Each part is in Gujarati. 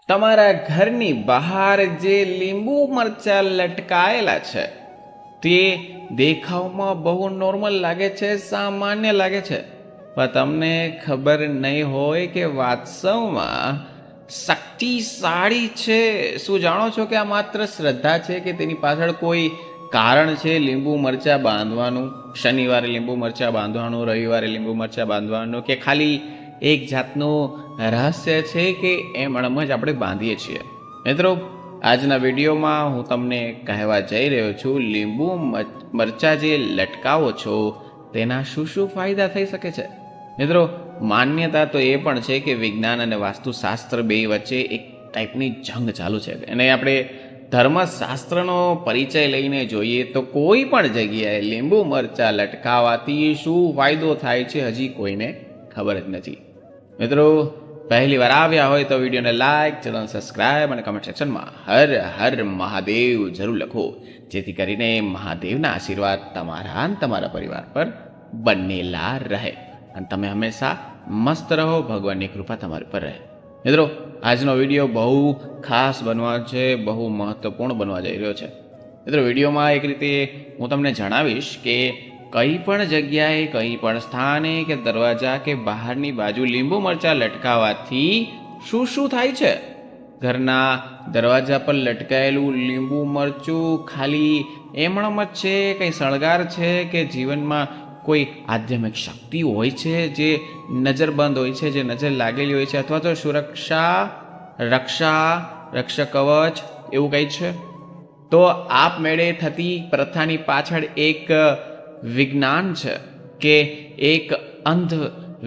તમારા ઘરની બહાર જે લીંબુ મરચાં લટકાયેલા છે તે દેખાવમાં બહુ નોર્મલ લાગે છે, સામાન્ય લાગે છે, પણ તમને ખબર નહીં હોય કે વાસ્તવમાં શક્તિશાળી છે. શું જાણો છો કે આ માત્ર શ્રદ્ધા છે કે તેની પાછળ કોઈ કારણ છે લીંબુ મરચાં બાંધવાનું? શનિવારે લીંબુ મરચાં બાંધવાનું, રવિવારે લીંબુ મરચાં બાંધવાનું, કે ખાલી એક જાતનું રહસ્ય છે કે એમણમ જ આપણે બાંધીએ છીએ? મિત્રો, આજના વિડીયોમાં હું તમને કહેવા જઈ રહ્યો છું, લીંબુ મરચાં જે લટકાવો છો તેના શું શું ફાયદા થઈ શકે છે. મિત્રો, માન્યતા તો એ પણ છે કે વિજ્ઞાન અને વાસ્તુશાસ્ત્ર બે વચ્ચે એક ટાઈપની જંગ ચાલુ છે. અને આપણે ધર્મશાસ્ત્રનો પરિચય લઈને જોઈએ તો કોઈ પણ જગ્યાએ લીંબુ મરચાં લટકાવવાથી શું ફાયદો થાય છે હજી કોઈને ખબર જ નથી. મિત્રો, પહેલી વાર આવ્યા હોય તો વિડીયોને લાઈક, ચેનલ સબસ્ક્રાઈબ અને કમેન્ટ સેક્શનમાં હર હર મહાદેવ જરૂર લખો, જેથી કરીને મહાદેવના આશીર્વાદ તમારા અને તમારા પરિવાર પર બનેલા રહે અને તમે હંમેશા મસ્ત રહો, ભગવાનની કૃપા તમારી પર રહે. મિત્રો, આજનો વિડીયો બહુ ખાસ બનવા છે, બહુ મહત્વપૂર્ણ બનવા જઈ રહ્યો છે. મિત્રો, વિડીયોમાં એક રીતે હું તમને જણાવીશ કે કંઈ પણ જગ્યાએ, કંઈ પણ સ્થાને કે દરવાજા કે બહારની બાજુ લીંબુ મરચાં લટકાવવાથી શું શું થાય છે. ઘરના દરવાજા પર લટકાયેલું લીંબુ મરચું ખાલી એમણમ જ છે, કંઈ શણગાર છે કે જીવનમાં કોઈ આધ્યાત્મિક શક્તિ હોય છે જે નજરબંધ હોય છે, જે નજર લાગેલી હોય છે, અથવા તો સુરક્ષા, રક્ષા કવચ એવું કંઈ છે? તો આપમેળે થતી પ્રથાની પાછળ એક વિજ્ઞાન છે કે એક અંધ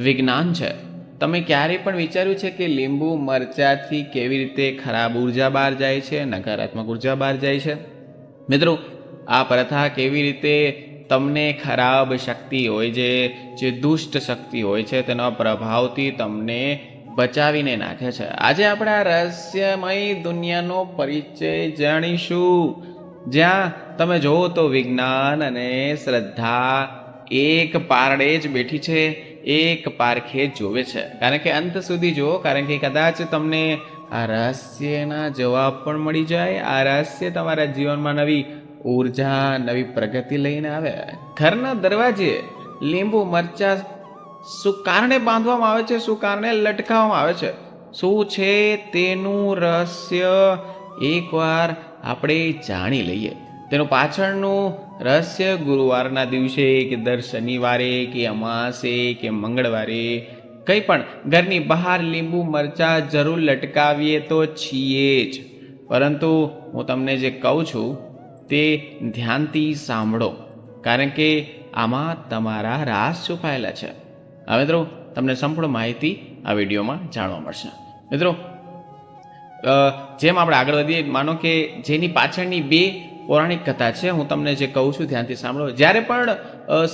વિજ્ઞાન છે. તમે ક્યારેય પણ વિચાર્યું છે કે લીંબુ મરચાથી કેવી રીતે ખરાબ ઉર્જા બહાર જાય છે, નકારાત્મક ઉર્જા બહાર જાય છે? મિત્રો, આ પ્રથા કેવી રીતે તમને ખરાબ શક્તિ હોય જે દુષ્ટ શક્તિ હોય છે તેના પ્રભાવથી તમને બચાવીને નાખે છે. આજે આપણે આ રહસ્યમય દુનિયાનો પરિચય જાણીશું, જ્યાં તમે જુઓ તો વિજ્ઞાન અને શ્રદ્ધા એક પારડે જ બેઠી છે, એક પારખે જ જોવે છે. કારણ કે અંત સુધી જુઓ, કારણ કે કદાચ તમને આ રહસ્યના જવાબ પણ મળી જાય. આ રહસ્ય તમારા જીવનમાં નવી ઉર્જા, નવી પ્રગતિ લઈને આવે. ઘરના દરવાજે લીંબુ મરચાં શું કારણે બાંધવામાં આવે છે, શું કારણે લટકાવવામાં આવે છે, શું છે તેનું રહસ્ય એકવાર આપણે જાણી લઈએ. તેનું પાછળનું રહસ્ય ગુરુવારના દિવસે કે દર શનિવારે કે અમાસે કે મંગળવારે કંઈ પણ ઘરની બહાર લીંબુ મરચાં જરૂર લટકાવીએ તો છીએ જ, પરંતુ હું તમને જે કહું છું તે ધ્યાનથી સાંભળો, કારણ કે આમાં તમારા રાજ છુપાયેલા છે. હવે મિત્રો, તમને સંપૂર્ણ માહિતી આ વિડીયોમાં જાણવા મળશે. મિત્રો, જેમ આપણે આગળ વધીએ, માનો કે જેની પાછળની બે પૌરાણિક કથા છે, હું તમને જે કહું છું ધ્યાનથી સાંભળો. જ્યારે પણ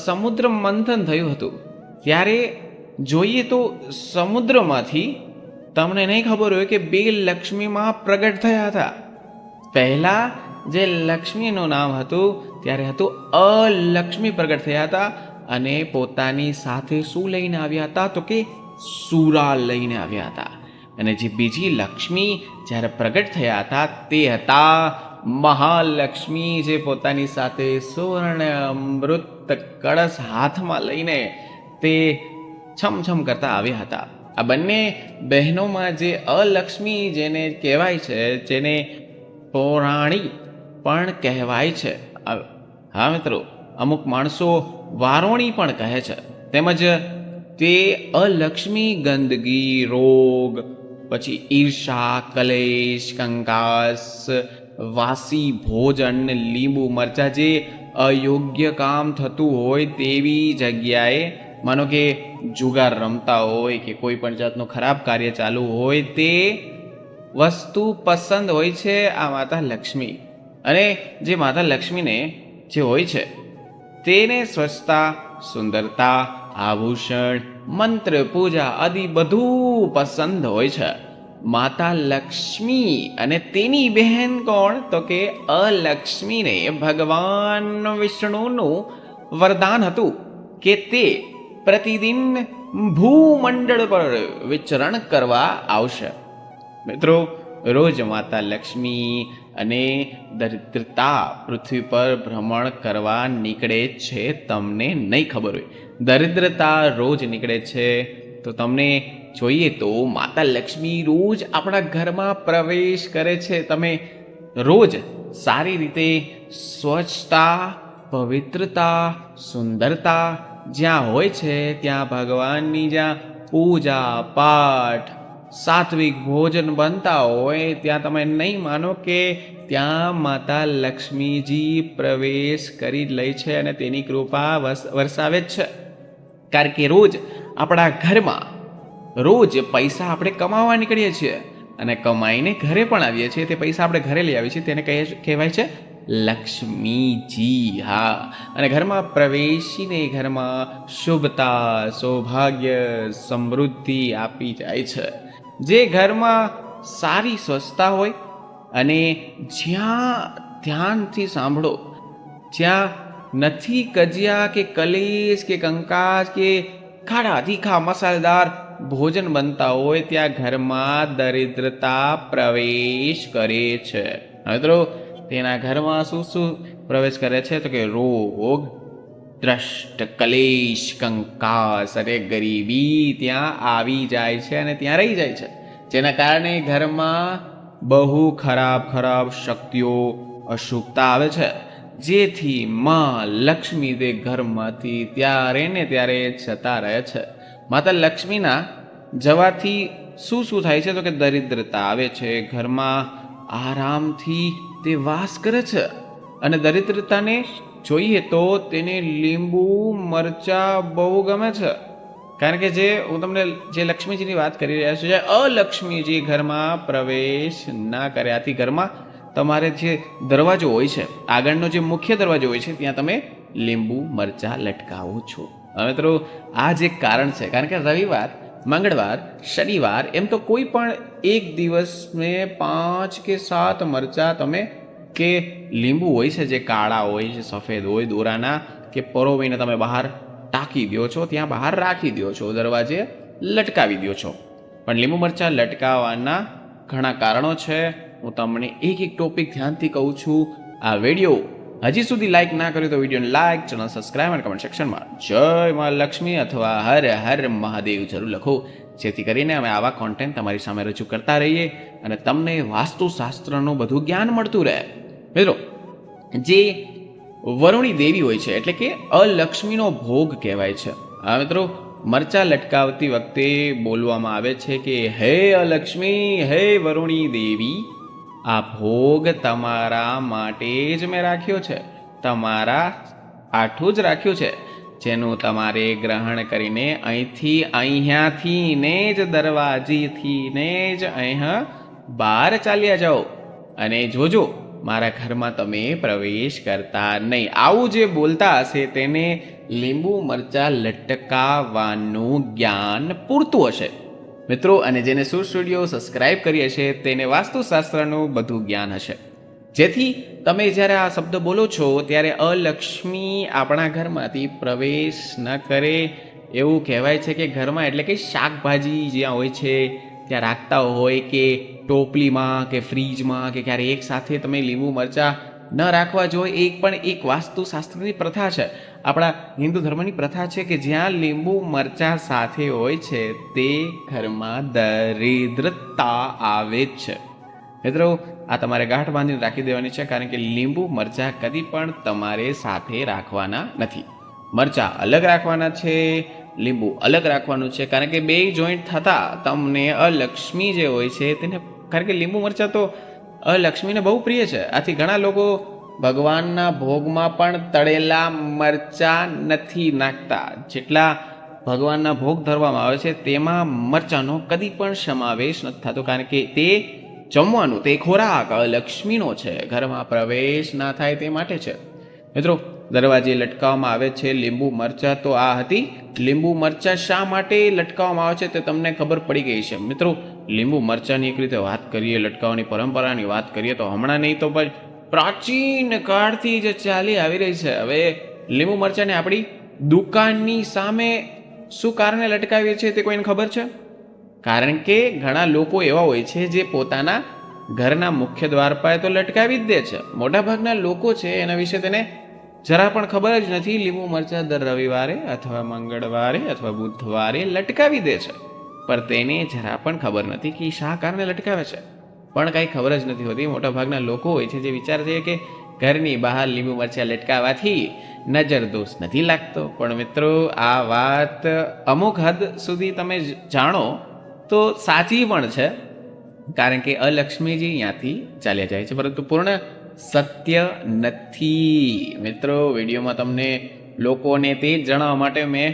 સમુદ્ર મંથન થયું હતું ત્યારે જોઈએ તો સમુદ્રમાંથી તમને નહીં ખબર હોય કે બે લક્ષ્મીમાં પ્રગટ થયા હતા. પહેલા જે લક્ષ્મીનું નામ હતું ત્યારે હતું અલક્ષ્મી પ્રગટ થયા હતા, અને પોતાની સાથે શું લઈને આવ્યા હતા તો કે સુરા લઈને આવ્યા હતા. અને જે બીજી લક્ષ્મી જ્યારે પ્રગટ થયા હતા તે હતા મહાલક્ષ્મી, જે પોતાની સાથે સુવર્ણ અમૃત કળશ હાથમાં લઈને તે છમછમ કરતા આવ્યા હતા. આ બંને બહેનોમાં જે અલક્ષ્મી જેને કહેવાય છે, જેને પૌરાણી પણ કહેવાય છે, હા મિત્રો, અમુક માણસો વારોણી પણ કહે છે, તેમજ તે અલક્ષ્મી ગંદકી, રોગ, પછી ઈર્ષા, કલેશ, કંકાસ, વાસી ભોજન, લીંબુ મરચાં, જે અયોગ્ય કામ થતું હોય તેવી જગ્યાએ, માનો કે જુગાર રમતા હોય કે કોઈ પણ જાતનું ખરાબ કાર્ય ચાલુ હોય, તે વસ્તુ પસંદ હોય છે આ માતા લક્ષ્મી. અને જે માતા લક્ષ્મીને જે હોય છે તેને સ્વચ્છતા, સુંદરતા, આભૂષણ, મંત્ર, પૂજા આદિ બધું પસંદ હોય છે. માતા લક્ષ્મી અને તેની બહેન કોણ તો કે અલક્ષ્મીને ભગવાન વિષ્ણુનું વરદાન હતું કે તે પ્રતિદિન ભૂમંડળ પર વિચરણ કરવા આવશે. મિત્રો, રોજ માતા લક્ષ્મી અને દરિદ્રતા પૃથ્વી પર ભ્રમણ કરવા નીકળે છે, તમને નહીં ખબર હોય. દરિદ્રતા રોજ નીકળે છે. તો તમને જોઈએ તો માતા લક્ષ્મી રોજ આપણા ઘરમાં પ્રવેશ કરે છે. તમે રોજ સારી રીતે સ્વચ્છતા, પવિત્રતા, સુંદરતા જ્યાં હોય છે ત્યાં ભગવાનની જ્યાં પૂજા પાઠ, સાત્વિક ભોજન બનતા હોય ત્યાં તમે નહીં માનો કે ત્યાં માતા લક્ષ્મીજી પ્રવેશ કરી લે છે અને તેની કૃપા વરસાવે છે. કારણ કે રોજ આપણા ઘરમાં રોજ પૈસા આપણે કમાવા નીકળીએ છીએ અને કમાઈને ઘરે પણ આવીએ છીએ. તે પૈસા આપણે ઘરે લઈ આવીએ છીએ, તેને કહેવાય છે લક્ષ્મીજી. હા, અને ઘરમાં પ્રવેશીને ઘરમાં શુભતા, સૌભાગ્ય, સમૃદ્ધિ આપી જાય છે. જે ઘરમાં સારી સ્વચ્છતા હોય અને જ્યાં ધ્યાનથી સાંભળો, જ્યાં નથી કજિયા કે કલેશ કે કંકાસ કે ખાડા તીખા મસાલેદાર ભોજન બનતા હોય, ત્યાં ઘરમાં દરિદ્રતા પ્રવેશ કરે છે. મિત્રો, તેના ઘરમાં શું શું પ્રવેશ કરે છે? તો કે રોગ, દ્રષ્ટ, કલેશ, કંકાસ અને ગરીબી ત્યાં આવી જાય છે અને ત્યાં રહી જાય છે. જેના કારણે ઘરમાં બહુ ખરાબ શક્તિઓ, અશુભતા આવે છે. જેથી માં લક્ષ્મી તે ઘરમાંથી ત્યારે ને ત્યારે જતા રહે છે. માતા લક્ષ્મીના જવાથી શું થાય છે? તો કે દરિદ્રતા આવે છે. ઘરમાં આરામથી તે વાસ કરે છે. અને દરિદ્રતાને જોઈએ તો તેને લીંબુ મરચા બહુ ગમે છે. કારણ કે હું તમને જે લક્ષ્મીજીની વાત કરી રહ્યા છું, જે અલક્ષ્મીજી ઘરમાં પ્રવેશ ના કરે. આથી ઘરમાં તમારે જે દરવાજો હોય છે, આગળનો જે મુખ્ય દરવાજો હોય છે, ત્યાં તમે લીંબુ મરચા લટકાવો છો. હવે મિત્રો, આ જ એક કારણ છે. કારણ કે રવિવાર, મંગળવાર, શનિવાર એમ તો કોઈ પણ એક દિવસને 5 કે 7 મરચા તમે કે લીંબુ હોય છે જે કાળા હોય છે, સફેદ હોય, દોરાના કે પરોવીને તમે બહાર ટાંકી દો છો, ત્યાં બહાર રાખી દો છો, દરવાજે લટકાવી દો છો. પણ લીંબુ મરચા લટકાવવાના ઘણા કારણો છે. હું તમને એક ટોપિક ધ્યાનથી કહું છું. આ વિડીયો હજી સુધી લાઈક ના કર્યો તો વિડીયોને લાઈક, ચેનલ સબસ્ક્રાઈબ અને કમેન્ટ સેક્શનમાં જય મા લક્ષ્મી અથવા હર હર મહાદેવ જરૂર લખો, જેથી કરીને અમે આવા કોન્ટેન્ટ તમારી સામે રજૂ કરતા રહીએ અને તમને વાસ્તુશાસ્ત્રનું બધું જ્ઞાન મળતું રહે. મિત્રો, જે વરુણી દેવી હોય છે એટલે કે અલક્ષ્મીનો ભોગ કહેવાય છે. હા મિત્રો, મરચા લટકાવતી વખતે બોલવામાં આવે છે કે હે અલક્ષ્મી, હે વરુણી દેવી, આ ભોગ તમારા માટે જ મેં રાખ્યો છે, તમારા આઠું જ રાખ્યું છે, જેનું તમારે ગ્રહણ કરીને અહીંયાથી ને જ દરવાજેથી ને જ અહીંયા બહાર ચાલ્યા જાઓ અને જોજો મારા ઘરમાં તમે પ્રવેશ કરતા નહીં. આવું જે બોલતા હશે તેને લીંબુ મરચા લટકાવવાનું જ્ઞાન પૂરતું હશે મિત્રો. અને જેને સુર સ્ટુડિયો સબસ્ક્રાઇબ કરી હશે તેને વાસ્તુશાસ્ત્રનું બધું જ્ઞાન હશે. જેથી તમે જ્યારે આ શબ્દ બોલો છો ત્યારે અલક્ષ્મી આપણા ઘરમાંથી પ્રવેશ ન કરે. એવું કહેવાય છે કે ઘરમાં એટલે કે શાકભાજી જ્યાં હોય છે ત્યાં રાખતા હોય કે ટોપલીમાં કે ફ્રીજમાં કે ક્યારે એક સાથે તમે લીંબુ મરચાં ન રાખવા જોઈએ. એક વાસ્તુશાસ્ત્રની પ્રથા છે, આપણા હિન્દુ ધર્મની પ્રથા છે કે જ્યાં લીંબુ મરચાં સાથે હોય છે તે ઘરમાં દરિદ્રતા આવે જ છે. મિત્રો, આ તમારે ગાંઠ બાંધીને રાખી દેવાની છે, કારણ કે લીંબુ મરચાં કદી પણ તમારે સાથે રાખવાના નથી. મરચાં અલગ રાખવાના છે, લીંબુ અલગ રાખવાનું છે, કારણ કે બે જોઈન્ટ થતા તમને અલક્ષ્મી જે હોય છે તેને, કારણ કે લીંબુ મરચાં તો અલક્ષ્મીને બહુ પ્રિય છે. આથી ઘણા લોકો ભગવાનના ભોગમાં પણ તળેલા મરચાં નથી નાખતા. જેટલા ભગવાનના ભોગ ધરવામાં આવે છે તેમાં મરચાંનો કદી પણ સમાવેશ નથી થતો, કારણ કે તે જમવાનું, તે ખોરાક લક્ષ્મીનો છે, ઘરમાં પ્રવેશ ના થાય તે માટે છે. મિત્રો, દરવાજે લટકાવવામાં આવે છે લીંબુ મરચાં. તો આ હતી લીંબુ મરચાં શા માટે લટકાવવામાં આવે છે તે તમને ખબર પડી ગઈ છે. મિત્રો, લીંબુ મરચાંની એક રીતે વાત કરીએ, લટકાવવાની પરંપરાની વાત કરીએ તો હમણાં નહીં તો પણ પ્રાચીન કાળથી જે ચાલી આવી રહી છે. હવે લીંબુ મરચાંને આપણી દુકાનની સામે શું કારણે લટકાવીએ છીએ તે કોઈને ખબર છે? કારણ કે ઘણા લોકો એવા હોય છે જે પોતાના ઘરના મુખ્ય દ્વાર પર તો લટકાવી જ દે છે. મોટાભાગના લોકો છે એના વિશે તેને જરા પણ ખબર જ નથી. લીંબુ મરચાં દર રવિવારે અથવા મંગળવારે અથવા બુધવારે લટકાવી દે છે, પણ તેને જરા પણ ખબર નથી કે શા કારણે લટકાવે છે. પણ કાંઈ ખબર જ નથી હોતી. મોટાભાગના લોકો હોય છે જે વિચારે છે કે ઘરની બહાર લીંબુ મરચાં લટકાવવાથી નજર દોષ નથી લાગતો. પણ મિત્રો, આ વાત અમુક હદ સુધી તમે જાણો તો સાચી પણ છે, કારણ કે અલક્ષ્મીજી ત્યાંથી ચાલ્યા જાય છે, પરંતુ પૂર્ણ સત્ય નથી. મિત્રો, વિડીયોમાં તમને લોકોને તે જ જણાવવા માટે મેં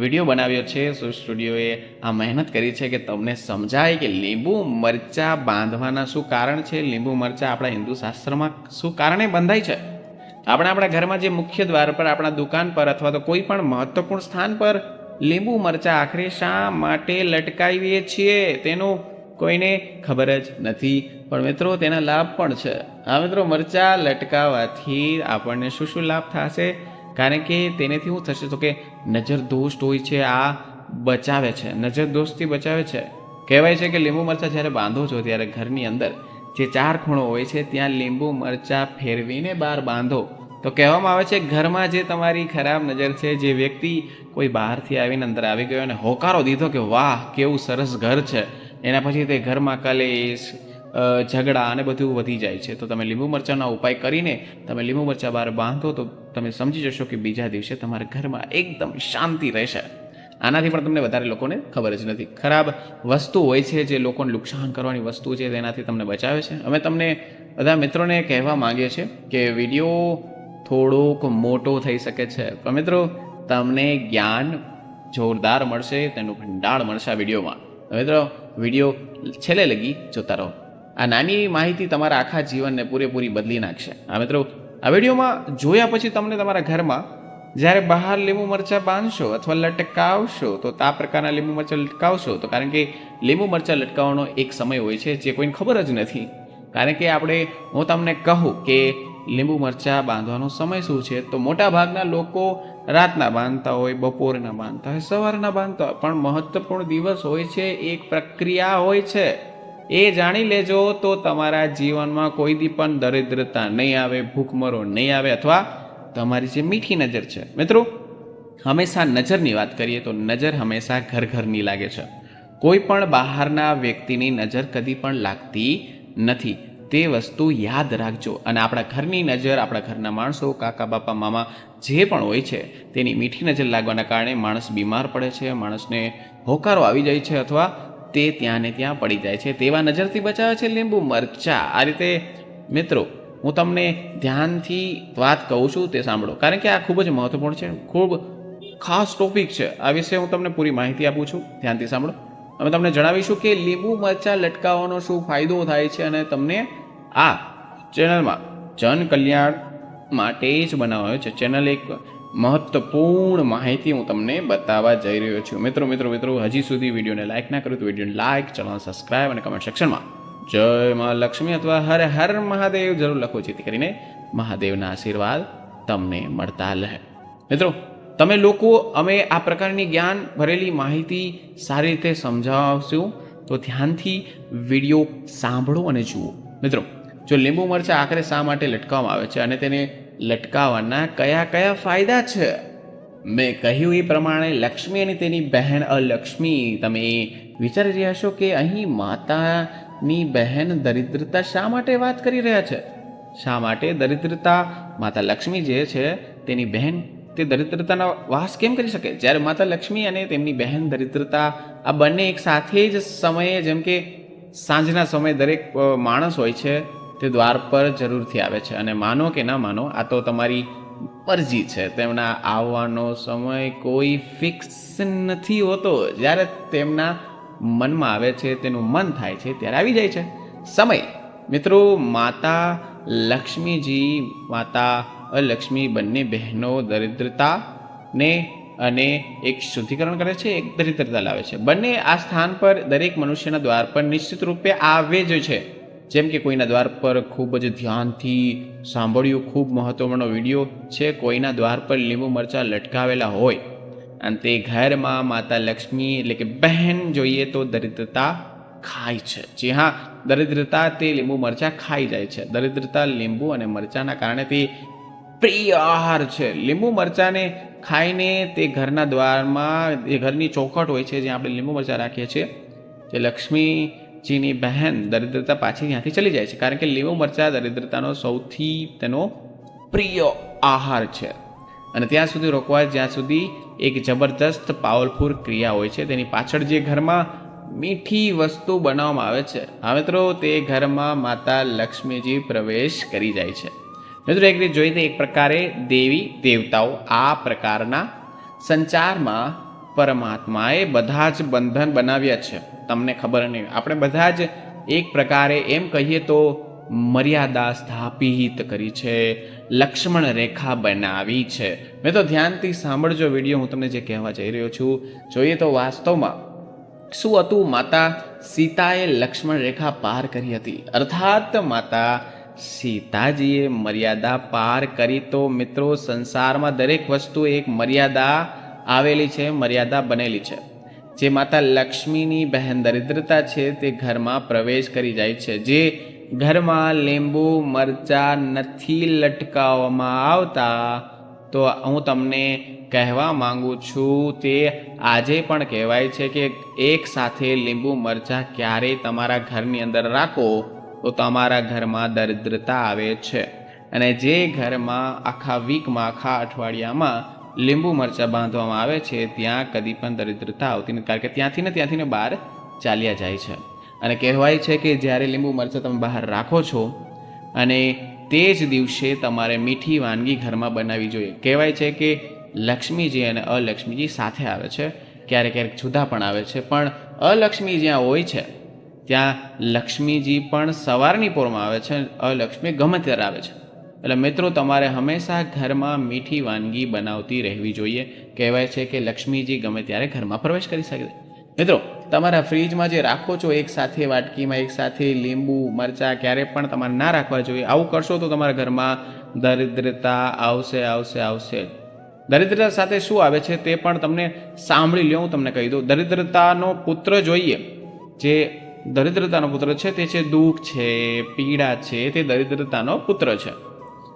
વિડીયો બનાવ્યો છે. સ્ટુડિયોએ આ મહેનત કરી છે કે તમને સમજાય કે લીંબુ મરચાં બાંધવાના શું કારણ છે, લીંબુ મરચાં આપણા હિન્દુ શાસ્ત્રમાં શું કારણે બંધાય છે. આપણે આપણા ઘરમાં જે મુખ્ય દ્વાર પર, આપણા દુકાન પર અથવા તો કોઈ પણ મહત્વપૂર્ણ સ્થાન પર લીંબુ મરચાં આખરે શા માટે લટકાવીએ છીએ તેનું કોઈને ખબર જ નથી. પણ મિત્રો, તેના લાભ પણ છે. હા મિત્રો, મરચાં લટકાવવાથી આપણને શું શું લાભ થશે? કારણ કે તેનેથી શું થશે તો કે નજર દોષ હોય છે આ બચાવે છે, નજર દોષથી બચાવે છે. કહેવાય છે કે લીંબુ મરચાં જ્યારે બાંધો છો ત્યારે ઘરની અંદર જે 4 ખૂણો હોય છે ત્યાં લીંબુ મરચાં ફેરવીને બહાર બાંધો તો કહેવામાં આવે છે ઘરમાં જે તમારી ખરાબ નજર છે, જે વ્યક્તિ કોઈ બહારથી આવીને અંદર આવી ગયો અને હોકારો દીધો કે વાહ કેવું સરસ ઘર છે, એના પછી તે ઘરમાં કલેશ, ઝઘડા અને બધું વધી જાય છે. તો તમે લીંબુ મરચાંનો ઉપાય કરીને તમે લીંબુ મરચાં બહાર બાંધો તો તમે સમજી જશો કે બીજા દિવસે તમારા ઘરમાં એકદમ શાંતિ રહેશે. આનાથી પણ તમને વધારે લોકોને ખબર જ નથી. ખરાબ વસ્તુ હોય છે જે લોકોને નુકસાન કરવાની વસ્તુ છે, તેનાથી તમને બચાવે છે. અમે તમને બધા મિત્રોને કહેવા માંગીએ છીએ કે વિડીયો થોડોક મોટો થઈ શકે છે, પણ મિત્રો તમને જ્ઞાન જોરદાર મળશે, તેનું ભંડાર મળશે આ વિડીયોમાં. મિત્રો, વિડીયો છેલ્લે લગી જોતા રહો. આ નાની માહિતી તમારા આખા જીવનને પૂરેપૂરી બદલી નાખશે. આ મિત્રો, આ વિડીયોમાં જોયા પછી તમને તમારા ઘરમાં જ્યારે બહાર લીંબુ મરચાં બાંધશો અથવા લટકાવશો તો આ પ્રકારના લીંબુ મરચાં લટકાવશો તો, કારણ કે લીંબુ મરચાં લટકાવવાનો એક સમય હોય છે જે કોઈને ખબર જ નથી. કારણ કે હું તમને કહું કે લીંબુ મરચાં બાંધવાનો સમય શું છે, તો મોટા ભાગના લોકો રાતના બાંધતા હોય, બપોરના બાંધતા હોય, સવારના બાંધતા હોય, પણ મહત્વપૂર્ણ દિવસ હોય છે, એક પ્રક્રિયા હોય છે. એ જાણી લેજો તો તમારા જીવનમાં કોઈ દી પણ દરિદ્રતા નહીં આવે, ભૂખમરો નહીં આવે, અથવા તમારી જે મીઠી નજર છે. મિત્રો, હંમેશા નજરની વાત કરીએ તો નજર હંમેશા ઘરની લાગે છે. કોઈ પણ બહારના વ્યક્તિની નજર કદી પણ લાગતી નથી. તે વસ્તુ યાદ રાખજો. અને આપણા ઘરની નજર, આપણા ઘરના માણસો, કાકા, બાપા, મામા જે પણ હોય છે, તેની મીઠી નજર લાગવાના કારણે માણસ બીમાર પડે છે, માણસને હોકારો આવી જાય છે, અથવા તે ત્યાં ને ત્યાં પડી જાય છે. તેવા નજરથી બચાવે છે લીંબુ મરચાં. આ રીતે મિત્રો, હું તમને ધ્યાનથી વાત કહું છું તે સાંભળો, કારણ કે આ ખૂબ જ મહત્વપૂર્ણ છે, ખૂબ ખાસ ટોપિક છે. આ વિશે હું તમને પૂરી માહિતી આપું છું, ધ્યાનથી સાંભળો. અમે તમને જણાવીશું કે લીંબુ મરચાં લટકાવવાનો શું ફાયદો થાય છે, અને તમને આ ચેનલમાં જન કલ્યાણ માટે જ બનાવાયો છે ચેનલ. એક મહત્વપૂર્ણ માહિતી હું તમને બતાવવા જઈ રહ્યો છું. મિત્રો, હજી સુધી વિડીયોને લાઇક ના કર્યું તો વિડીયોને લાઇક, ચેનલ સબસ્ક્રાઇબ અને કમેન્ટ સેક્શનમાં જય મા લક્ષ્મી અથવા હર હર મહાદેવ જરૂર લખો, જેથી કરીને મહાદેવના આશીર્વાદ તમને મળતા રહે. મિત્રો, તમે લોકો અમે આ પ્રકારની જ્ઞાન ભરેલી માહિતી સારી રીતે સમજાવશું તો ધ્યાનથી વિડીયો સાંભળો અને જુઓ. મિત્રો, જો લીંબુ મરચાં આખરે શા માટે લટકાવવામાં આવે છે અને તેને લટકાવવાના કયા કયા ફાયદા છે, મેં કહ્યું એ પ્રમાણે લક્ષ્મી અને તેની બહેન અલક્ષ્મી. તમે વિચારી રહ્યા છો કે અહીં માતાની બહેન દરિદ્રતા શા માટે વાત કરી રહ્યા છે? શા માટે દરિદ્રતા? માતા લક્ષ્મી જે છે તેની બહેન તે દરિદ્રતાના વાસ કેમ કરી શકે? જ્યારે માતા લક્ષ્મી અને તેમની બહેન દરિદ્રતા આ બંને એક સાથે જ સમયે, જેમ કે સાંજના સમયે દરેક માણસ હોય છે તે દ્વાર પર જરૂરથી આવે છે. અને માનો કે ના માનો, આ તો તમારી મરજી છે. તેમના આવવાનો સમય કોઈ ફિક્સ નથી હોતો. જ્યારે તેમના મનમાં આવે છે, તેનું મન થાય છે, ત્યારે આવી જાય છે સમય. મિત્રો, માતા લક્ષ્મીજી, માતા અલક્ષ્મી બંને બહેનો દરિદ્રતાને અને એક શુદ્ધિકરણ કરે છે, એક દરિદ્રતા લાવે છે. બંને આ સ્થાન પર દરેક મનુષ્યના દ્વાર પર નિશ્ચિત રૂપે આવે જ છે. જેમ કે કોઈના દ્વાર પર ખૂબ જ ધ્યાનથી સાંભળ્યું, ખૂબ મહત્વનો વિડીયો છે, કોઈના દ્વાર પર લીંબુ મરચાં લટકાવેલા હોય અને તે ઘરમાં માતા લક્ષ્મી એટલે કે બહેન જોઈએ તો દરિદ્રતા ખાય છે. જી હા, દરિદ્રતા તે લીંબુ મરચાં ખાઈ જાય છે. દરિદ્રતા લીંબુ અને મરચાંના કારણે તે પ્રિય આહાર છે. લીંબુ મરચાંને ખાઈને તે ઘરના દ્વારમાં જે ઘરની ચોખટ હોય છે જ્યાં આપણે લીંબુ મરચાં રાખીએ છીએ, જે લક્ષ્મીજીની બહેન દરિદ્રતા પાછી ત્યાંથી ચલી જાય છે, કારણ કે લીંબુ મરચાં દરિદ્રતાનો સૌથી તેનો પ્રિય આહાર છે. અને ત્યાં સુધી રોકવા જ્યાં સુધી એક જબરદસ્ત પાવરફુલ ક્રિયા હોય છે. તેની પાછળ જે ઘરમાં મીઠી વસ્તુ બનાવવામાં આવે છે, હા મિત્રો, તે ઘરમાં માતા લક્ષ્મીજી પ્રવેશ કરી જાય છે. મિત્રો એક રીતે જોઈએ તો એક પ્રકારે દેવી દેવતાઓ આ પ્રકારના સંચારમાં પરમાત્માએ બધા જ બંધન બનાવ્યા છે. તમને ખબર નહીં, આપણે બધા જ એક પ્રકારે એમ કહીએ તો મર્યાદા સ્થાપિત કરી છે, લક્ષ્મણ રેખા બનાવી છે. મેં તો ધ્યાનથી સાંભળજો વિડીયો, હું તમને જે કહેવા જઈ રહ્યો છું. જોઈએ તો વાસ્તવમાં શું હતું, માતા સીતાએ લક્ષ્મણ રેખા પાર કરી હતી, અર્થાત માતા સીતાજીએ મર્યાદા પાર કરી. તો મિત્રો સંસારમાં દરેક વસ્તુ એક મર્યાદા આવેલી છે, મર્યાદા બનેલી છે. જે માતા લક્ષ્મીની બહેન દરિદ્રતા છે તે ઘરમાં પ્રવેશ કરી જાય છે. જે ઘરમાં લીંબુ મરચાં નથી લટકાવવામાં આવતા, તો હું તમને કહેવા માંગુ છું તે આજે પણ કહેવાય છે કે એક સાથે લીંબુ મરચાં ક્યારેય તમારા ઘરની અંદર રાખો તો તમારા ઘરમાં દરિદ્રતા આવે છે. અને જે ઘરમાં આખા વીકમાં, આખા અઠવાડિયામાં લીંબુ મરચાં બાંધવામાં આવે છે ત્યાં કદી પણ દરિદ્રતા આવતી નથી, કારણ કે ત્યાંથી ને બહાર ચાલ્યા જાય છે. અને કહેવાય છે કે જ્યારે લીંબુ મરચાં તમે બહાર રાખો છો અને તે જ દિવસે તમારે મીઠી વાનગી ઘરમાં બનાવવી જોઈએ. કહેવાય છે કે લક્ષ્મીજી અને અલક્ષ્મીજી સાથે આવે છે, ક્યારેક ક્યારેક જુદા પણ આવે છે, પણ અલક્ષ્મી જ્યાં હોય છે ત્યાં લક્ષ્મીજી પણ સવારની પોરમાં આવે છે, અલક્ષ્મી ગમે ત્યારે આવે છે. એટલે મિત્રો તમારે હંમેશા ઘરમાં મીઠી વાનગી બનાવતી રહેવી જોઈએ. કહેવાય છે કે લક્ષ્મીજી ગમે ત્યારે ઘરમાં પ્રવેશ કરી શકે. મિત્રો તમારા ફ્રીજમાં જે રાખો છો એક સાથે વાટકીમાં એક સાથે લીંબુ મરચાં ક્યારે પણ તમારે ના રાખવા જોઈએ. આવું કરશો તો તમારા ઘરમાં દરિદ્રતા આવશે. દરિદ્રતા સાથે શું આવે છે તે પણ તમને સાંભળી લો, હું તમને કહી દઉં. દરિદ્રતાનો પુત્ર જોઈએ, જે દરિદ્રતાનો પુત્ર છે તે છે દુઃખ છે, પીડા છે, તે દરિદ્રતાનો પુત્ર છે.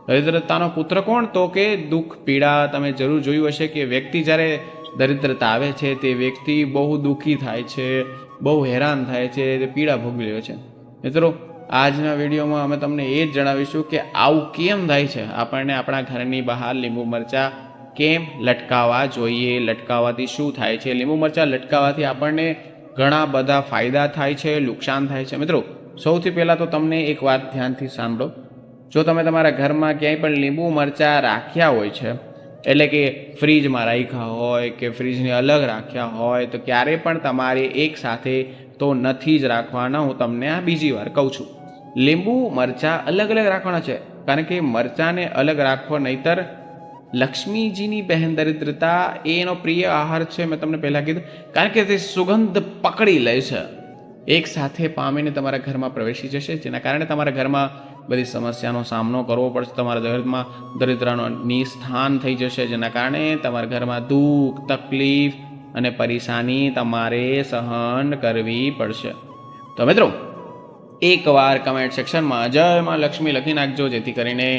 દરિદ્રતાનો પુત્ર કોણ? તો કે દુઃખ પીડા. તમે જરૂર જોયું હશે કે વ્યક્તિ જ્યારે દરિદ્રતા આવે છે તે વ્યક્તિ બહુ દુઃખી થાય છે, બહુ હેરાન થાય છે, તે પીડા ભોગવી રહ્યો છે. મિત્રો આજના વિડીયોમાં અમે તમને એ જ જણાવીશું કે આવું કેમ થાય છે, આપણને આપણા ઘરની બહાર લીંબુ મરચાં કેમ લટકાવવા જોઈએ, લટકાવવાથી શું થાય છે. લીંબુ મરચાં લટકાવવાથી આપણને ઘણા બધા ફાયદા થાય છે, નુકસાન થાય છે. મિત્રો સૌથી પહેલાં તો તમને એક વાત ધ્યાનથી સાંભળો. જો તમે તમારા ઘરમાં ક્યાંય પણ લીંબુ મરચાં રાખ્યા હોય છે, એટલે કે ફ્રીજમાં રાખ્યા હોય કે ફ્રીજને અલગ રાખ્યા હોય, તો ક્યારેય પણ તમારે એક સાથે તો નથી જ રાખવાના. હું તમને આ બીજી વાર કહું છું, લીંબુ મરચાં અલગ અલગ રાખવાના છે, કારણ કે મરચાંને અલગ રાખવો, નહીતર લક્ષ્મીજીની બહેન દરિદ્રતા એનો પ્રિય આહાર છે. મેં તમને પહેલાં કીધું, કારણ કે તે સુગંધ પકડી લે છે, એક સાથે પામીને તમારા ઘરમાં પ્રવેશી જશે, જેના કારણે તમારા ઘરમાં બધી સમસ્યાનો સામનો કરવો પડશે. તમારા ઘરમાં દરિદ્રનો નિસ્થાન થઈ જશે, જેના કારણે તમારા ઘરમાં દુઃખ, તકલીફ અને પરેશાની તમારે સહન કરવી પડશે. તો મિત્રો એકવાર કમેન્ટ સેક્શનમાં જય માં લક્ષ્મી લખી નાખજો, જેથી કરીને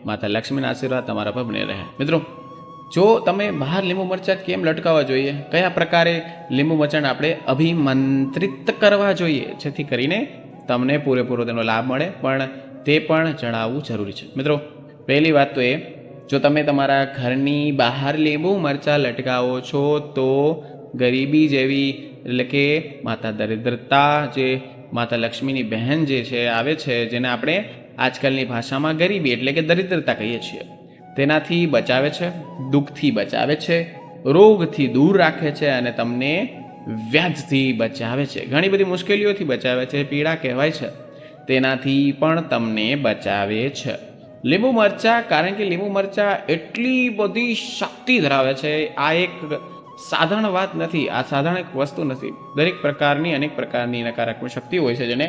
માતા લક્ષ્મીના આશીર્વાદ તમારા પર બને રહે. મિત્રો જો તમે બહાર લીંબુ મરચાં કેમ લટકાવવા જોઈએ, કયા પ્રકારે લીંબુ મરચાંને આપણે અભિમંત્રિત કરવા જોઈએ, જેથી કરીને તમને પૂરેપૂરો તેનો લાભ મળે, પણ તે પણ જણાવવું જરૂરી છે. મિત્રો પહેલી વાત તો એ, જો તમે તમારા ઘરની બહાર લીંબુ મરચાં લટકાવો છો તો ગરીબી જેવી, એટલે કે માતા દરિદ્રતા, જે માતા લક્ષ્મીની બહેન જે છે આવે છે, જેને આપણે આજકાલની ભાષામાં ગરીબી એટલે કે દરિદ્રતા કહીએ છીએ, તેનાથી બચાવે છે, દુઃખથી બચાવે છે, રોગથી દૂર રાખે છે અને તમને વ્યાજથી બચાવે છે, ઘણી બધી મુશ્કેલીઓથી બચાવે છે, પીડા કહેવાય છે, તેનાથી પણ તમને બચાવે છે. લીંબુ મરચાં, કારણ કે લીંબુ મરચાં એટલી બધી શક્તિ ધરાવે છે, આ એક સાધારણ વાત નથી, આ સાધારણ એક વસ્તુ નથી. દરેક પ્રકારની અનેક પ્રકારની નકારાત્મક શક્તિ હોય છે, જેને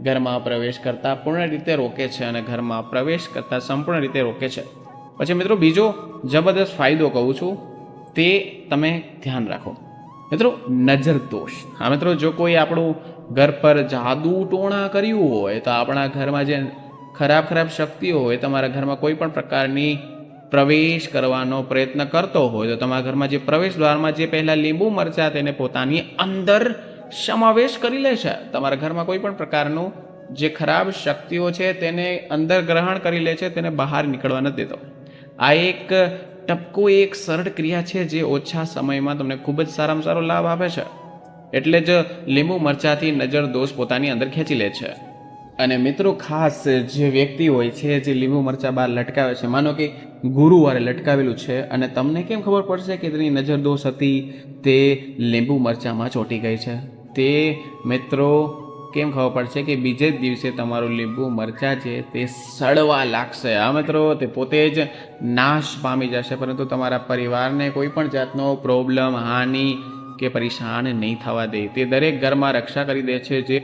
ઘરમાં પ્રવેશ કરતાં પૂર્ણ રીતે રોકે છે અને ઘરમાં પ્રવેશ કરતાં સંપૂર્ણ રીતે રોકે છે. પછી મિત્રો બીજો જબરદસ્ત ફાયદો કહું છું, તે તમે ધ્યાન રાખો. મિત્રો નજર દોષ. હા મિત્રો, જો કોઈ આપણું ઘર પર જાદુ ટોણા કર્યું હોય તો આપણા ઘરમાં જે ખરાબ ખરાબ શક્તિઓ હોય, તમારા ઘરમાં કોઈ પણ પ્રકારની પ્રવેશ કરવાનો પ્રયત્ન કરતો હોય તો તમારા ઘરમાં જે પ્રવેશ દ્વારમાં જે પહેલા લીંબુ મરચા તેને પોતાની અંદર સમાવેશ કરી લે છે. તમારા ઘરમાં કોઈ પણ પ્રકારનું જે ખરાબ શક્તિઓ છે તેને અંદર ગ્રહણ કરી લે છે, તેને બહાર નીકળવા નથી દેતો. આ એક ટપકો એક સરળ ક્રિયા છે જે ઓછા સમયમાં તમને ખૂબ જ સારામાં સારો લાભ આપે છે. એટલે જ લીંબુ મરચાથી નજર દોષ પોતાની અંદર ખેંચી લે છે. અને મિત્રો, ખાસ જે વ્યક્તિ હોય છે જે લીંબુ મરચા બહાર લટકાવે છે, માનો કે ગુરુવારે લટકાવેલું છે અને તમને કેમ ખબર પડશે કે તેની નજર દોષ હતી તે લીંબુ મરચામાં ચોંટી ગઈ છે? તે મિત્રો કેમ ખબર પડશે કે બીજે જ દિવસે તમારું લીંબુ મરચાં છે તે સડવા લાગશે. આ મિત્રો, તે પોતે જ નાશ પામી જશે, પરંતુ તમારા પરિવારને કોઈ પણ જાતનો પ્રોબ્લેમ, હાનિ કે પરેશાન નહીં થવા દે. તે દરેક ઘરમાં રક્ષા કરી દે છે. જે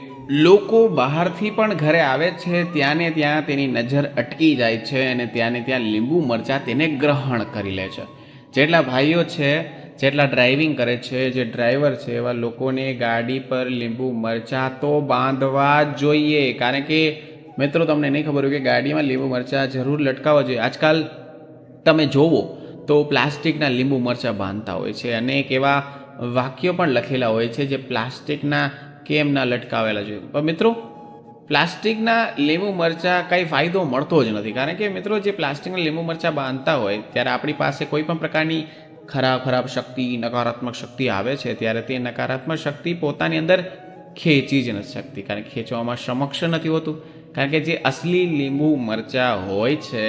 લોકો બહારથી પણ ઘરે આવે છે ત્યાં ને ત્યાં તેની નજર અટકી જાય છે અને ત્યાં ને ત્યાં લીંબુ મરચાં તેને ગ્રહણ કરી લે છે. જેટલા ભાઈઓ છે, જેટલા ડ્રાઇવિંગ કરે છે, જે ડ્રાઈવર છે, એવા લોકોને ગાડી પર લીંબુ મરચાં તો બાંધવા જોઈએ. કારણ કે મિત્રો, તમને નહીં ખબર હોય કે ગાડીમાં લીંબુ મરચાં જરૂર લટકાવવા જોઈએ. આજકાલ તમે જોવો તો પ્લાસ્ટિકના લીંબુ મરચાં બાંધતા હોય છે. અનેક એવા વાક્યો પણ લખેલા હોય છે જે પ્લાસ્ટિકના કેમ ના લટકાવેલા જોઈએ. પણ મિત્રો, પ્લાસ્ટિકના લીંબુ મરચાં કંઈ ફાયદો મળતો જ નથી. કારણ કે મિત્રો, જે પ્લાસ્ટિકના લીંબુ મરચાં બાંધતા હોય ત્યારે આપણી પાસે કોઈ પણ પ્રકારની ખરાબ શક્તિ, નકારાત્મક શક્તિ આવે છે ત્યારે તે નકારાત્મક શક્તિ પોતાની અંદર ખેંચી જ નથી શકતી. કારણ કે ખેંચવામાં સમક્ષ નથી હોતું. કારણ કે જે અસલી લીંબુ મરચાં હોય છે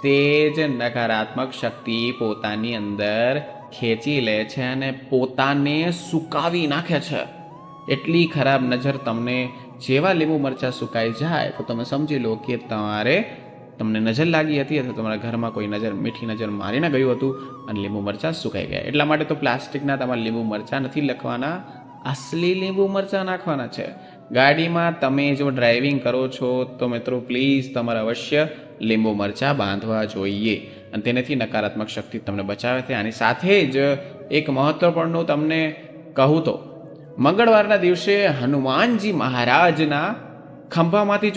તે જ નકારાત્મક શક્તિ પોતાની અંદર ખેંચી લે છે અને પોતાને સુકાવી નાખે છે. એટલી ખરાબ નજર તમને, જેવા લીંબુ મરચાં સુકાઈ જાય તો તમે સમજી લો કે તમને નજર લાગી હતી અથવા તમારા ઘરમાં કોઈ મીઠી નજર મારીને ગયું હતું અને લીંબુ મરચાં સુકાઈ ગયા. એટલા માટે તો પ્લાસ્ટિકના તમારા લીંબુ મરચાં નથી લખવાના, અસલી લીંબુ મરચાં નાખવાના છે. ગાડીમાં તમે જો ડ્રાઇવિંગ કરો છો તો મિત્રો પ્લીઝ તમારે અવશ્ય લીંબુ મરચાં બાંધવા જોઈએ અને તેનાથી નકારાત્મક શક્તિ તમને બચાવે છે. આની સાથે જ એક મહત્વપૂર્ણનું તમને કહું તો, મંગળવારના દિવસે હનુમાનજી મહારાજના ખંભામાંથી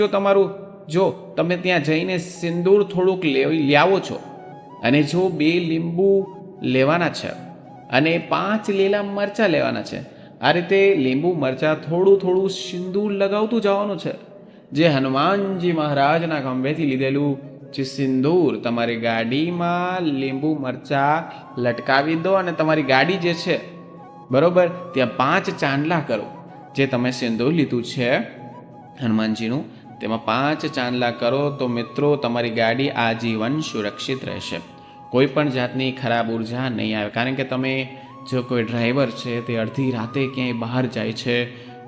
જો તમે ત્યાં જઈને સિંદૂર થોડુંક લાવો છો અને જો 2 લીંબુ લેવાના છે અને 5 લીલા મરચાં લેવાના છે, આ રીતે લીંબુ મરચાં થોડું સિંદૂર લગાવતું જવાનું છે. જે હનુમાનજી મહારાજના ખંભેથી લીધેલું જે સિંદૂર તમારી ગાડીમાં લીંબુ મરચાં લટકાવી દો અને તમારી ગાડી જે છે બરોબર ત્યાં 5 ચાંદલા કરો. જે તમે સિંદૂર લીધું છે હનુમાનજીનું, તેમાં 5 ચાંદલા કરો તો મિત્રો તમારી ગાડી આજીવન સુરક્ષિત રહેશે. કોઈ પણ જાતની ખરાબ ઉર્જા નહીં આવે. કારણ કે તમે જો કોઈ ડ્રાઈવર છે તે અડધી રાતે ક્યાંય બહાર જાય છે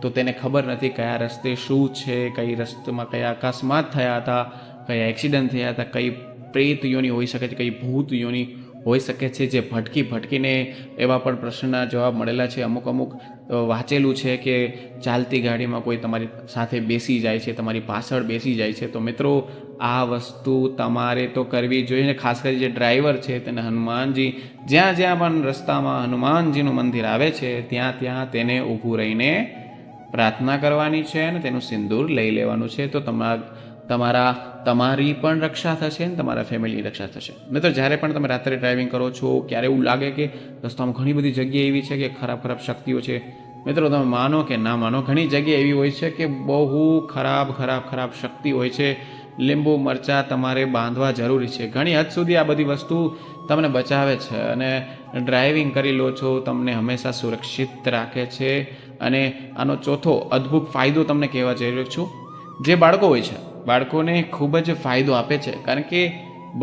તો તેને ખબર નથી કયા રસ્તે શું છે, કઈ રસ્તામાં કયા અકસ્માત થયા હતા, કયા એક્સિડન્ટ થયા હતા, કઈ પ્રેત યોની હોઈ શકે છે, કઈ ભૂત યોની હોઈ શકે છે. જે ભટકીને એવા પણ પ્રશ્નના જવાબ મળેલા છે. અમુક વાંચેલું છે કે ચાલતી ગાડીમાં કોઈ તમારી સાથે બેસી જાય છે, તમારી પાછળ બેસી જાય છે. તો મિત્રો, આ વસ્તુ તમારે તો કરવી જોઈએ. ખાસ કરી જે ડ્રાઈવર છે તેને હનુમાનજી, જ્યાં પણ રસ્તામાં હનુમાનજીનું મંદિર આવે છે ત્યાં તેને ઊભું રહીને પ્રાર્થના કરવાની છે અને તેનું સિંદૂર લઈ લેવાનું છે. તો તમારી પણ રક્ષા થશે અને તમારા ફેમિલીની રક્ષા થશે. મિત્રો, જ્યારે પણ તમે રાત્રે ડ્રાઇવિંગ કરો છો, ક્યારે એવું લાગે કે રસ્તામાં ઘણી બધી જગ્યા એવી છે કે ખરાબ શક્તિઓ છે, મિત્રો તમે માનો કે ના માનો, ઘણી જગ્યા એવી હોય છે કે બહુ ખરાબ શક્તિ હોય છે. લીંબુ મરચાં તમારે બાંધવા જરૂરી છે. ઘણી હદ સુધી આ બધી વસ્તુ તમને બચાવે છે અને ડ્રાઇવિંગ કરી લો છો તમને હંમેશા સુરક્ષિત રાખે છે. અને આનો ચોથો અદ્ભુત ફાયદો તમને કહેવા જઈ રહ્યો છું. જે બાળકો હોય છે, બાળકોને ખૂબ જ ફાયદો આપે છે. કારણ કે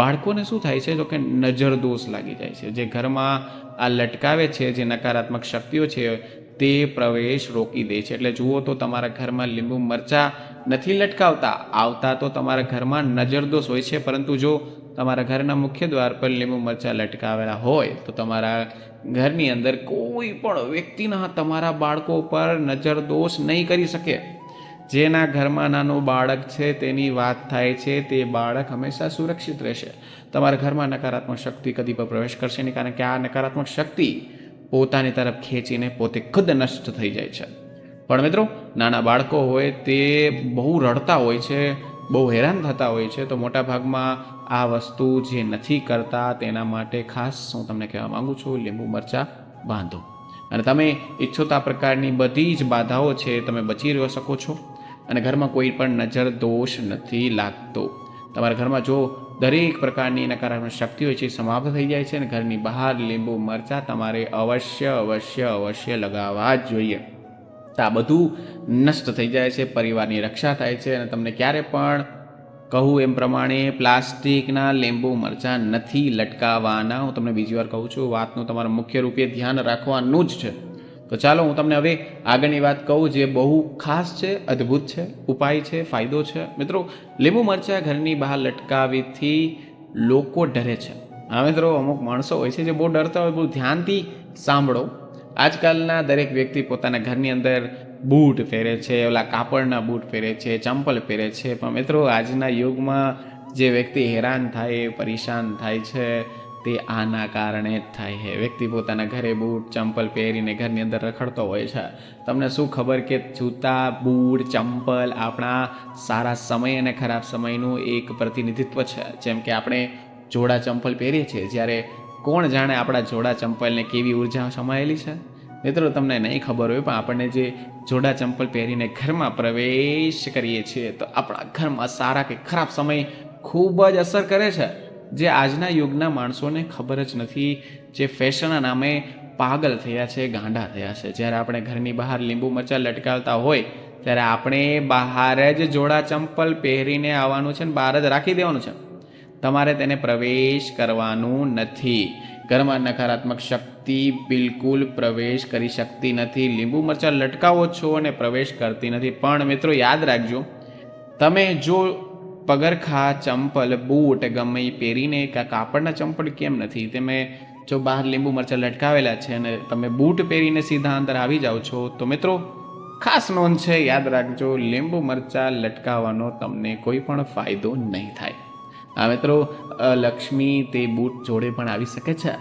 બાળકોને શું થાય છે તો કે નજર દોષ લાગી જાય છે. જે ઘરમાં આ લટકાવે છે, જે નકારાત્મક શક્તિઓ છે તે પ્રવેશ રોકી દે છે. એટલે જુઓ તો તમારા ઘરમાં લીંબુ મરચાં નથી આવતા તો તમારા ઘરમાં નજર દોષ હોય છે. પરંતુ જો તમારા ઘરના મુખ્ય દ્વાર પર લીંબુ મરચાં લટકાવેલા હોય તો તમારા ઘરની અંદર કોઈ પણ વ્યક્તિના તમારા બાળકો પર નજર દોષ નહીં કરી શકે. જેના ઘરમાં નાનું બાળક છે તેની વાત થાય છે, તે બાળક હંમેશા સુરક્ષિત રહેશે. તમારા ઘરમાં નકારાત્મક શક્તિ કદી પણ પ્રવેશ કરશે નહીં. કારણ કે આ નકારાત્મક શક્તિ પોતાની તરફ ખેંચીને પોતે ખુદ નષ્ટ થઈ જાય છે. પણ મિત્રો નાના બાળકો હોય તે બહુ રડતા હોય છે, બહુ હેરાન થતા હોય છે, તો મોટા ભાગમાં આ વસ્તુ જે નથી કરતા તેના માટે ખાસ હું તમને કહેવા માગું છું, લીંબુ મરચાં બાંધો અને તમે ઈચ્છો તો આ પ્રકારની બધી જ બાધાઓ છે તમે બચી રહી શકો છો અને ઘરમાં કોઈ પણ નજર દોષ નથી લાગતો. તમારા ઘરમાં જો દરેક પ્રકારની નકારાત્મક શક્તિ હોય છે એ સમાપ્ત થઈ જાય છે અને ઘરની બહાર લીંબુ મરચાં તમારે અવશ્ય લગાવવા જ જોઈએ. તો આ બધું નષ્ટ થઈ જાય છે, પરિવારની રક્ષા થાય છે અને તમને ક્યારે પણ કહું એમ પ્રમાણે પ્લાસ્ટિકના લીંબુ મરચાં નથી લટકાવવાના. હું તમને બીજી વાર કહું છું, વાતનું તમારે મુખ્ય રૂપે ધ્યાન રાખવાનું જ છે. તો ચાલો હું તમને હવે આગળની વાત કહું જે બહુ ખાસ છે, અદ્ભુત છે, ઉપાય છે, ફાયદો છે. મિત્રો, લીંબુ મરચાં ઘરની બહાર લટકાવવાથી લોકો ડરે છે. હા મિત્રો, અમુક માણસો હોય છે જે બહુ ડરતા હોય. બહુ ધ્યાનથી સાંભળો. આજકાલના દરેક વ્યક્તિ પોતાના ઘરની અંદર બૂટ પહેરે છે, ઓલા કાપડના બૂટ પહેરે છે, ચંપલ પહેરે છે. પણ મિત્રો, આજના યુગમાં જે વ્યક્તિ હેરાન થાય, પરેશાન થાય છે તે આના કારણે જ થાય છે. વ્યક્તિ પોતાના ઘરે બૂટ ચંપલ પહેરીને ઘરની અંદર રખડતો હોય છે. તમને શું ખબર કે જૂતા, બૂટ, ચંપલ આપણા સારા સમય અને ખરાબ સમયનું એક પ્રતિનિધિત્વ છે. જેમ કે આપણે જોડા ચંપલ પહેરીએ છીએ, જ્યારે કોણ જાણે આપણા જોડા ચંપલને કેવી ઉર્જા સમાયેલી છે. મિત્રો, તમને નહીં ખબર હોય પણ આપણને જે જોડા ચંપલ પહેરીને ઘરમાં પ્રવેશ કરીએ છીએ તો આપણા ઘરમાં સારા કે ખરાબ સમય ખૂબ જ અસર કરે છે, જે આજના યુગના માણસોને ખબર જ નથી, જે ફેશનના નામે પાગલ થયા છે, ગાંડા થયા છે. જ્યારે આપણે ઘરની બહાર લીંબુ મરચાં લટકાવતા હોય ત્યારે આપણે બહાર જ જોડા ચંપલ પહેરીને આવવાનું છે ને બહાર જ રાખી દેવાનું છે. તમારે તેને પ્રવેશ કરવાનું નથી. ઘરમાં નકારાત્મક શક્તિ બિલકુલ પ્રવેશ કરી શકતી નથી. લીંબુ મરચાં લટકાવો છો અને પ્રવેશ કરતી નથી. પણ મિત્રો, યાદ રાખજો, તમે જો પગરખા, ચંપલ, બૂટ ગમે એ પહેરીને કાપડના ચંપલ કેમ નથી, તમે જો બહાર લીંબુ મરચાં લટકાવેલા છે અને તમે બૂટ પહેરીને સીધા અંદર આવી જાઓ છો, તો મિત્રો ખાસ નોંધ છે, યાદ રાખજો, લીંબુ મરચાં લટકાવવાનો તમને કોઈ પણ ફાયદો નહીં થાય. આ મિત્રો, લક્ષ્મી તે બૂટ જોડે પણ આવી શકે છે.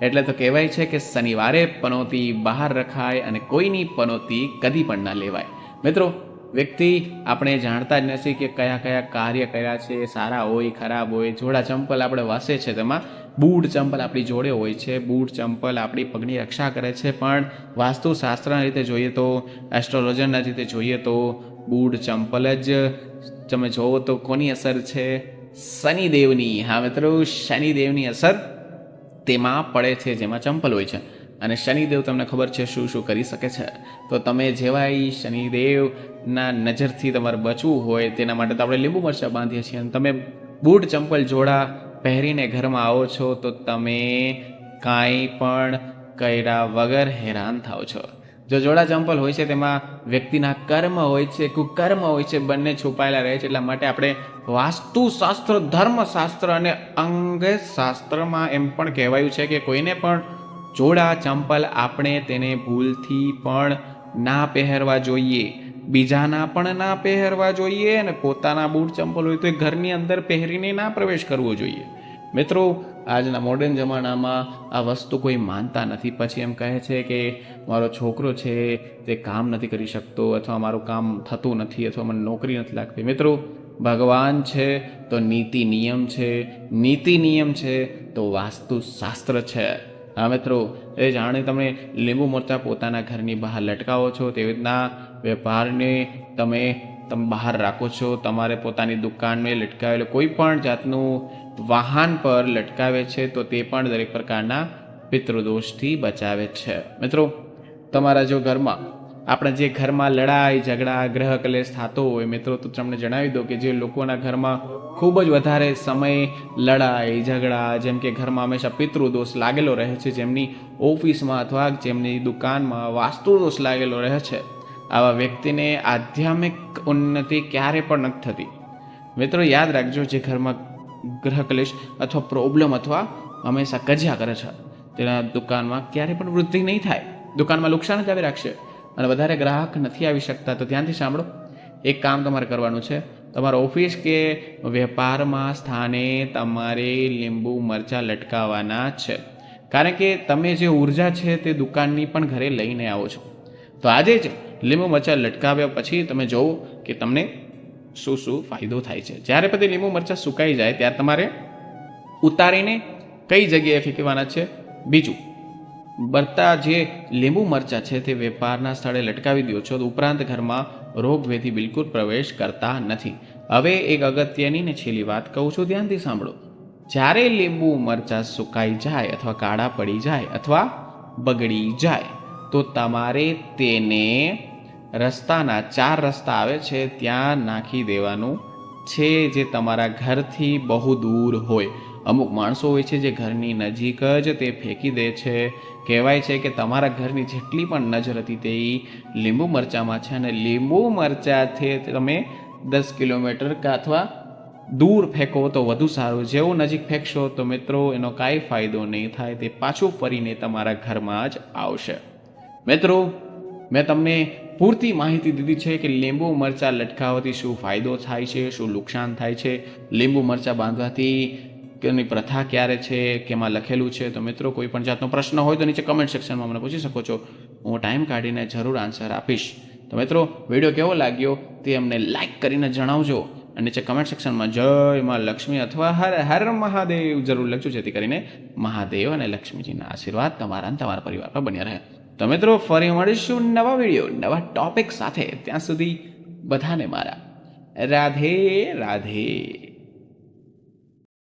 એટલે તો કહેવાય છે કે શનિવારે પનોતી બહાર રખાય અને કોઈની પનોતી કદી પણ ના લેવાય. મિત્રો, વ્યક્તિ આપણે જાણતા જ નથી કે કયા કયા કાર્ય કર્યા છે, સારા હોય, ખરાબ હોય. જોડા ચંપલ આપણે વાસે છે, તેમાં બૂટ ચંપલ આપણી જોડે હોય છે. બૂટ ચંપલ આપણી પગની રક્ષા કરે છે, પણ વાસ્તુશાસ્ત્રના રીતે જોઈએ તો, એસ્ટ્રોલોજરના રીતે જોઈએ તો બૂટ ચંપલ જ તમે જોવો તો કોની અસર છે? શનિદેવની. હા મિત્રો, શનિદેવની અસર તેમાં પડે છે જેમાં ચંપલ હોય છે. અને શનિદેવ તમને ખબર છે શું શું કરી શકે છે. તો તમે જેવાય શનિદેવના નજરથી તમારે બચવું હોય તેના માટે તો આપણે લીંબુ મરચાં બાંધીએ છીએ. અને તમે બૂટ ચંપલ જોડા પહેરીને ઘરમાં આવો છો તો તમે કાંઈ પણ કર્યા વગર હેરાન થાવ છો. જો જોડા ચંપલ હોય છે તેમાં વ્યક્તિના કર્મ હોય છે, કુકર્મ હોય છે, બંને છુપાયેલા રહે છે. એટલા માટે આપણે વાસ્તુશાસ્ત્ર, ધર્મશાસ્ત્ર અને અંગશાસ્ત્રમાં એમ પણ કહેવાયું છે કે કોઈને પણ જોડા ચંપલ આપણે તેને ભૂલથી પણ ના પહેરવા જોઈએ, બીજાના પણ ના પહેરવા જોઈએ અને પોતાના બૂટ ચંપલ હોય તો એ ઘરની અંદર પહેરીને ના પ્રવેશ કરવો જોઈએ. મિત્રો, આજના મોડર્ન જમાનામાં આ વસ્તુ કોઈ માનતા નથી. પછી એમ કહે છે કે મારો છોકરો છે તે કામ નથી કરી શકતો, અથવા મારું કામ થતું નથી, અથવા મને નોકરી નથી લાગતી. મિત્રો, ભગવાન છે તો નીતિ નિયમ છે, નીતિ નિયમ છે તો વાસ્તુશાસ્ત્ર છે. હા મિત્રો, એ જાણે તમે લીંબુ મરચાં પોતાના ઘરની બહાર લટકાવો છો, તેવી રીતના વેપારને તમે બહાર રાખો છો. તમારે પોતાની દુકાનમાં લટકાવેલું કોઈ પણ જાતનું વાહન પર લટકાવે છે તો તે પણ દરેક પ્રકારના પિતૃદોષથી બચાવે છે. મિત્રો, તમારા જો ઘરમાં આપણે જે ઘરમાં લડાઈ ઝઘડા ગ્રહ કલેશ થતો હોય, મિત્રો તો તમને જણાવી દો કે જે લોકોના ઘરમાં ખૂબ જ વધારે સમય લડાઈ ઝઘડા, જેમ કે ઘરમાં હંમેશા પિતૃદોષ લાગેલો રહે છે, જેમની ઓફિસમાં અથવા જેમની દુકાનમાં વાસ્તુદોષ લાગેલો રહે છે, આવા વ્યક્તિને આધ્યાત્મિક ઉન્નતિ ક્યારે પણ નથી થતી. મિત્રો, યાદ રાખજો, જે ઘરમાં ગ્રહ કલેશ અથવા પ્રોબ્લેમ અથવા હંમેશા કજિયા કરે છે તેના દુકાનમાં ક્યારે પણ વૃદ્ધિ નહીં થાય, દુકાનમાં નુકસાન જ આવી રાખશે અને વધારે ગ્રાહક નથી આવી શકતા. તો ધ્યાનથી સાંભળો, એક કામ તમારે કરવાનું છે. તમારા ઓફિસ કે વેપારમાં સ્થાને તમારે લીંબુ મરચાં લટકાવવાના છે, કારણ કે તમે જે ઉર્જા છે તે દુકાનની પણ ઘરે લઈને આવો છો. તો આજે જ લીંબુ મરચાં લટકાવ્યા પછી તમે જોવો કે તમને શું શું ફાયદો થાય છે. જ્યારે પછી લીંબુ મરચાં સુકાઈ જાય ત્યારે તમારે ઉતારીને કઈ જગ્યાએ ફેંકવાના છે. બીજું, બળતા જે લીંબુ મરચાં છે તે વેપારના સ્થળે લટકાવી દો છો, ઉપરાંત ઘરમાં રોગવેધી બિલકુલ પ્રવેશ કરતા નથી. હવે એક અગત્યની ને છેલ્લી વાત કહું છું, ધ્યાનથી સાંભળો. જ્યારે લીંબુ મરચાં સુકાઈ જાય અથવા કાળા પડી જાય અથવા બગડી જાય તો તમારે તેને રસ્તાના 4 રસ્તા આવે છે ત્યાં નાખી દેવાનું છે, જે તમારા ઘરથી બહુ દૂર હોય. અમુક માણસો હોય છે જે ઘરની નજીક જ તે ફેંકી દે છે. કહેવાય છે કે તમારા ઘરની જેટલી પણ નજર હતી તે લીંબુ મરચાંમાં છે, અને લીંબુ મરચાંથી તમે 10 કિલોમીટર અથવા દૂર ફેંકો તો વધુ સારું. જેવું નજીક ફેંકશો તો મિત્રો એનો કાંઈ ફાયદો નહીં થાય, તે પાછું ફરીને તમારા ઘરમાં જ આવશે. મિત્રો, મેં તમને પૂરતી માહિતી દીધી છે કે લીંબુ મરચાં લટકાવવાથી શું ફાયદો થાય છે, શું નુકસાન થાય છે, લીંબુ મરચાં બાંધવાથી એની પ્રથા ક્યારે છે, કેમાં લખેલું છે. તો મિત્રો, કોઈ પણ જાતનો પ્રશ્ન હોય તો નીચે કમેન્ટ સેક્શનમાં મને પૂછી શકો છો. હું ટાઈમ કાઢીને જરૂર આન્સર આપીશ. તો મિત્રો, વિડીયો કેવો લાગ્યો તે અમને લાઈક કરીને જણાવજો, અને નીચે કમેન્ટ સેક્શનમાં જય માં લક્ષ્મી અથવા હર હર મહાદેવ જરૂર લખજો, જેથી કરીને મહાદેવ અને લક્ષ્મીજીના આશીર્વાદ તમારા અને તમારા પરિવાર પર બન્યા રહે. તો મિત્રો, ફરી મળીશું નવા વિડીયો નવા ટોપિક સાથે. ત્યાં સુધી બધાને મારા રાધે રાધે.